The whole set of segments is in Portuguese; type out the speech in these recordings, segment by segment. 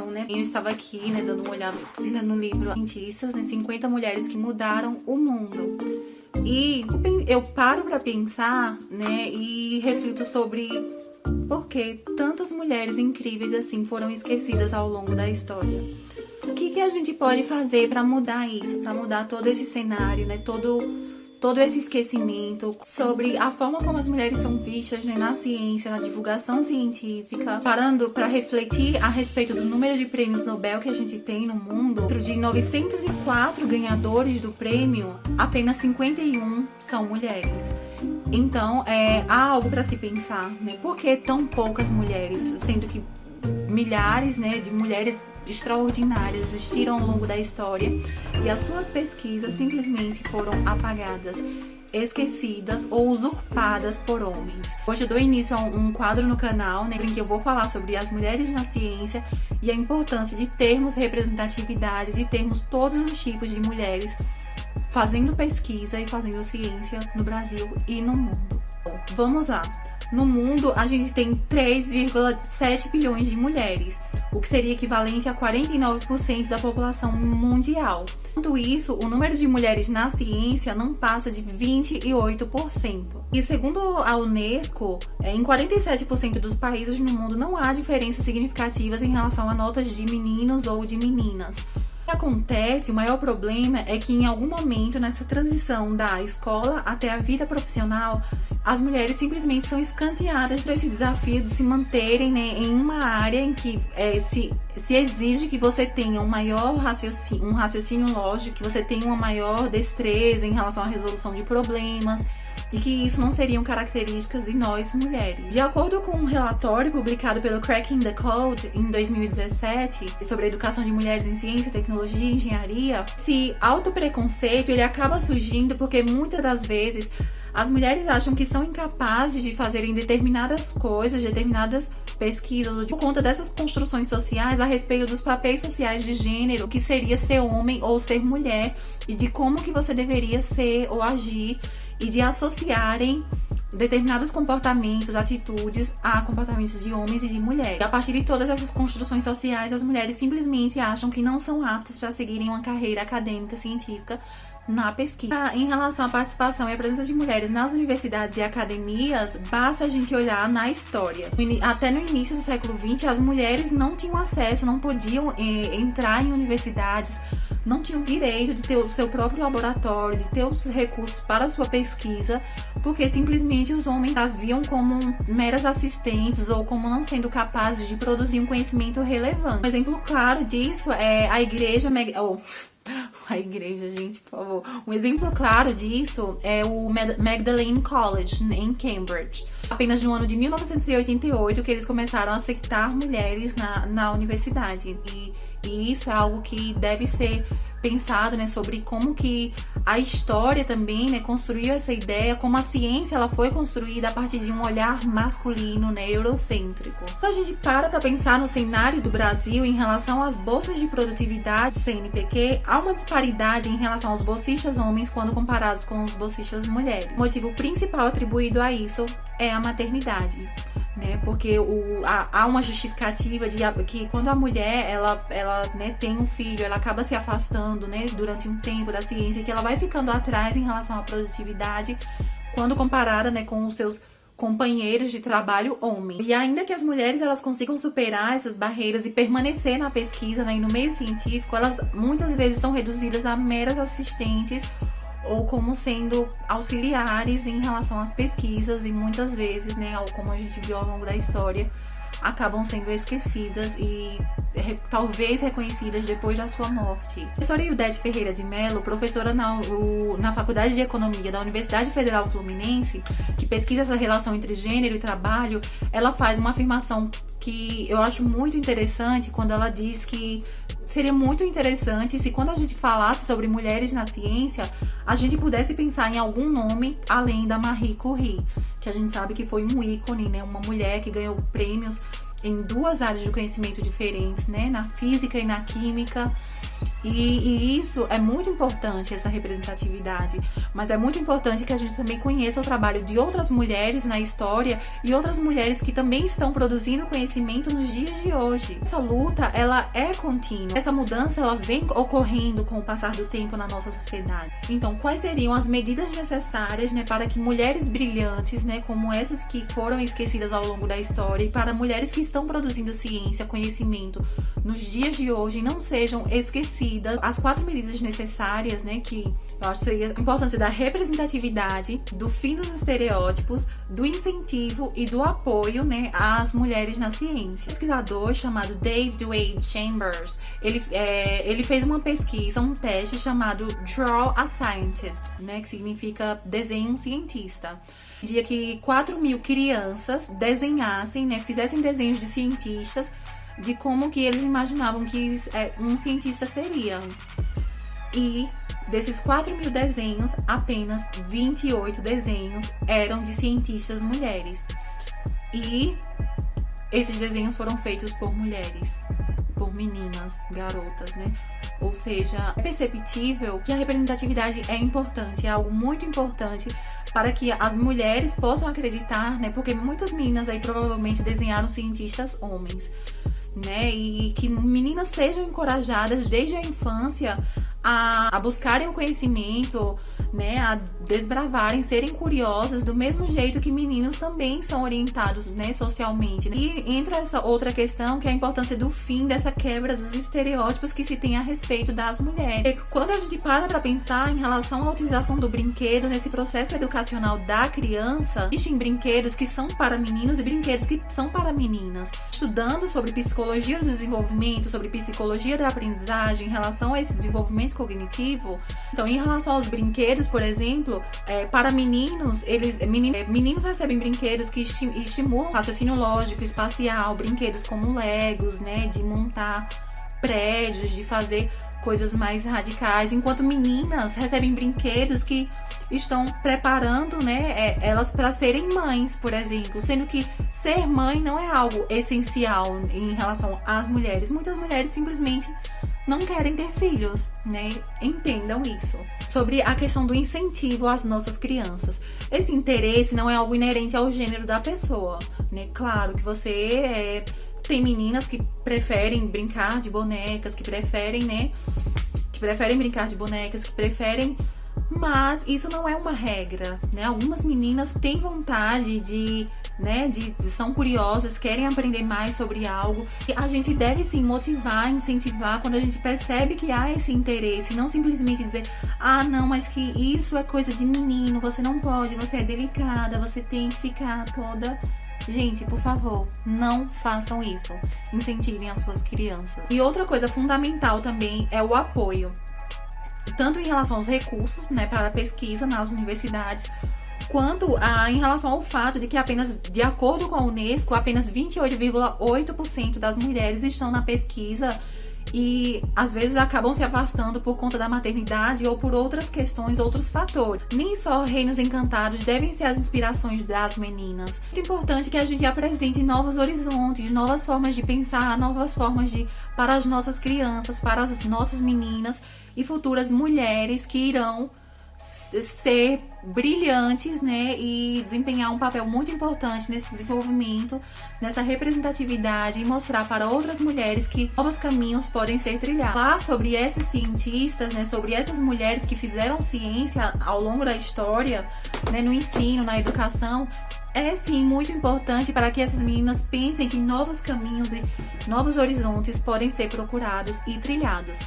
né? Eu estava aqui, né, dando uma olhada no livro Cientistas, né, 50 mulheres que mudaram o mundo. E eu paro para pensar, né, e reflito sobre por que tantas mulheres incríveis assim foram esquecidas ao longo da história. O que a gente pode fazer para mudar isso, para mudar todo esse cenário, né, todo esse esquecimento sobre a forma como as mulheres são vistas, né, na ciência, na divulgação científica, parando para refletir a respeito do número de prêmios Nobel que a gente tem no mundo. De 904 ganhadores do prêmio, apenas 51 são mulheres. Então, há algo para se pensar, né? Por que tão poucas mulheres, sendo que milhares, né, de mulheres extraordinárias existiram ao longo da história e as suas pesquisas simplesmente foram apagadas, esquecidas ou usurpadas por homens. Hoje eu dou início a um quadro no canal, né, em que eu vou falar sobre as mulheres na ciência e a importância de termos representatividade, de termos todos os tipos de mulheres fazendo pesquisa e fazendo ciência no Brasil e no mundo. Bom, vamos lá. No mundo, a gente tem 3,7 bilhões de mulheres, o que seria equivalente a 49% da população mundial. Enquanto isso, o número de mulheres na ciência não passa de 28%. E segundo a Unesco, em 47% dos países no mundo não há diferenças significativas em relação a notas de meninos ou de meninas. O que acontece, o maior problema é que em algum momento nessa transição da escola até a vida profissional, as mulheres simplesmente são escanteadas para esse desafio de se manterem, né, em uma área em que se exige que você tenha um raciocínio lógico, que você tenha uma maior destreza em relação à resolução de problemas, e que isso não seriam características de nós mulheres. De acordo com um relatório publicado pelo Cracking the Code em 2017 sobre a educação de mulheres em ciência, tecnologia e engenharia, esse autopreconceito ele acaba surgindo porque muitas das vezes as mulheres acham que são incapazes de fazerem determinadas coisas, determinadas pesquisas, por conta dessas construções sociais a respeito dos papéis sociais de gênero, que seria ser homem ou ser mulher, e de como que você deveria ser ou agir, e de associarem determinados comportamentos, atitudes a comportamentos de homens e de mulheres. E a partir de todas essas construções sociais, as mulheres simplesmente acham que não são aptas para seguirem uma carreira acadêmica, científica na pesquisa. Em relação à participação e à presença de mulheres nas universidades e academias, basta a gente olhar na história. Até no início do século XX, as mulheres não tinham acesso, não podiam entrar em universidades, não tinham direito de ter o seu próprio laboratório, de ter os recursos para a sua pesquisa, porque simplesmente os homens as viam como meras assistentes ou como não sendo capazes de produzir um conhecimento relevante. Um exemplo claro disso é a igreja... gente, por favor. Um exemplo claro disso é o Magdalene College, em Cambridge. Apenas no ano de 1988 que eles começaram a aceitar mulheres na universidade. E isso é algo que deve ser pensado, né, sobre como que a história também, né, construiu essa ideia, como a ciência ela foi construída a partir de um olhar masculino, né, eurocêntrico. Então a gente para pensar no cenário do Brasil em relação às bolsas de produtividade CNPq, há uma disparidade em relação aos bolsistas homens quando comparados com os bolsistas mulheres. O motivo principal atribuído a isso é a maternidade, né? Porque há uma justificativa de que quando a mulher ela né, tem um filho, ela acaba se afastando, né, durante um tempo da ciência, que ela vai ficando atrás em relação à produtividade quando comparada, né, com os seus companheiros de trabalho homens. E ainda que as mulheres elas consigam superar essas barreiras e permanecer na pesquisa, né, e no meio científico, elas muitas vezes são reduzidas a meras assistentes ou como sendo auxiliares em relação às pesquisas, e muitas vezes, né, como a gente viu ao longo da história, acabam sendo esquecidas e talvez reconhecidas depois da sua morte. A professora Ildete Ferreira de Mello, professora na Faculdade de Economia da Universidade Federal Fluminense, que pesquisa essa relação entre gênero e trabalho, ela faz uma afirmação que eu acho muito interessante quando ela diz que seria muito interessante se quando a gente falasse sobre mulheres na ciência, a gente pudesse pensar em algum nome além da Marie Curie, que a gente sabe que foi um ícone, né? Uma mulher que ganhou prêmios em duas áreas de conhecimento diferentes, né? Na física e na química. E isso é muito importante, essa representatividade. Mas é muito importante que a gente também conheça o trabalho de outras mulheres na história e outras mulheres que também estão produzindo conhecimento nos dias de hoje. Essa luta, ela é contínua. Essa mudança, ela vem ocorrendo com o passar do tempo na nossa sociedade. Então, quais seriam as medidas necessárias, né, para que mulheres brilhantes, né, como essas que foram esquecidas ao longo da história, e para mulheres que estão produzindo ciência, conhecimento nos dias de hoje, não sejam esquecidas? As 4 medidas necessárias, né, que eu acho que seria a importância da representatividade, do fim dos estereótipos, do incentivo e do apoio, né, às mulheres na ciência. Um pesquisador chamado David Wade Chambers, ele fez uma pesquisa, um teste chamado Draw a Scientist, né, que significa desenhe um cientista. Pedia que 4.000 crianças desenhassem, né, fizessem desenhos de cientistas, de como que eles imaginavam que um cientista seria. E desses 4.000 desenhos, apenas 28 desenhos eram de cientistas mulheres. E esses desenhos foram feitos por mulheres, por meninas, garotas, né? Ou seja, é perceptível que a representatividade é importante, é algo muito importante para que as mulheres possam acreditar, né? Porque muitas meninas aí provavelmente desenharam cientistas homens, né? E que meninas sejam encorajadas desde a infância a buscarem o conhecimento, né, a desbravarem, serem curiosas, do mesmo jeito que meninos também são orientados, né, socialmente. E entra essa outra questão, que é a importância do fim dessa quebra dos estereótipos que se tem a respeito das mulheres. E quando a gente para pensar em relação à utilização do brinquedo nesse processo educacional da criança, existem brinquedos que são para meninos e brinquedos que são para meninas. Estudando sobre psicologia do desenvolvimento, sobre psicologia da aprendizagem em relação a esse desenvolvimento cognitivo. Então, em relação aos brinquedos, por exemplo, para meninos, meninos recebem brinquedos que estimulam o raciocínio lógico, espacial, brinquedos como Legos, né, de montar prédios, de fazer coisas mais radicais, enquanto meninas recebem brinquedos que estão preparando, né, elas para serem mães, por exemplo, sendo que ser mãe não é algo essencial em relação às mulheres. Muitas mulheres simplesmente não querem ter filhos, né? Entendam isso. Sobre a questão do incentivo às nossas crianças. Esse interesse não é algo inerente ao gênero da pessoa, né? Claro que você tem meninas que preferem brincar de bonecas, que preferem, né? Que preferem brincar de bonecas, que preferem... Mas isso não é uma regra, né? Algumas meninas têm vontade são curiosas, querem aprender mais sobre algo. E a gente deve sim motivar, incentivar quando a gente percebe que há esse interesse, não simplesmente dizer, não, mas que isso é coisa de menino, você não pode, você é delicada, você tem que ficar toda... Gente, por favor, não façam isso. Incentivem as suas crianças. E outra coisa fundamental também é o apoio. Tanto em relação aos recursos, né, para a pesquisa nas universidades, quanto em relação ao fato de que apenas, de acordo com a Unesco, apenas 28,8% das mulheres estão na pesquisa e às vezes acabam se afastando por conta da maternidade ou por outras questões, outros fatores. Nem só Reinos Encantados devem ser as inspirações das meninas. É importante que a gente apresente novos horizontes, novas formas de pensar, novas formas para as nossas crianças, para as nossas meninas e futuras mulheres que irão ser brilhantes, né, e desempenhar um papel muito importante nesse desenvolvimento, nessa representatividade, e mostrar para outras mulheres que novos caminhos podem ser trilhados. Falar sobre esses cientistas, né, sobre essas mulheres que fizeram ciência ao longo da história, né, no ensino, na educação, é sim muito importante para que essas meninas pensem que novos caminhos e novos horizontes podem ser procurados e trilhados.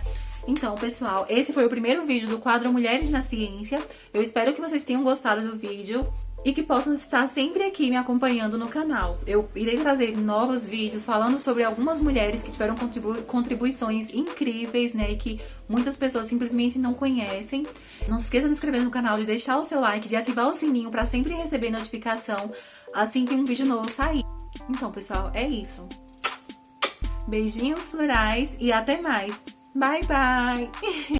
Então, pessoal, esse foi o primeiro vídeo do quadro Mulheres na Ciência. Eu espero que vocês tenham gostado do vídeo e que possam estar sempre aqui me acompanhando no canal. Eu irei trazer novos vídeos falando sobre algumas mulheres que tiveram contribuições incríveis, né, e que muitas pessoas simplesmente não conhecem. Não se esqueça de se inscrever no canal, de deixar o seu like, de ativar o sininho para sempre receber notificação assim que um vídeo novo sair. Então, pessoal, é isso. Beijinhos florais e até mais! Bye, bye!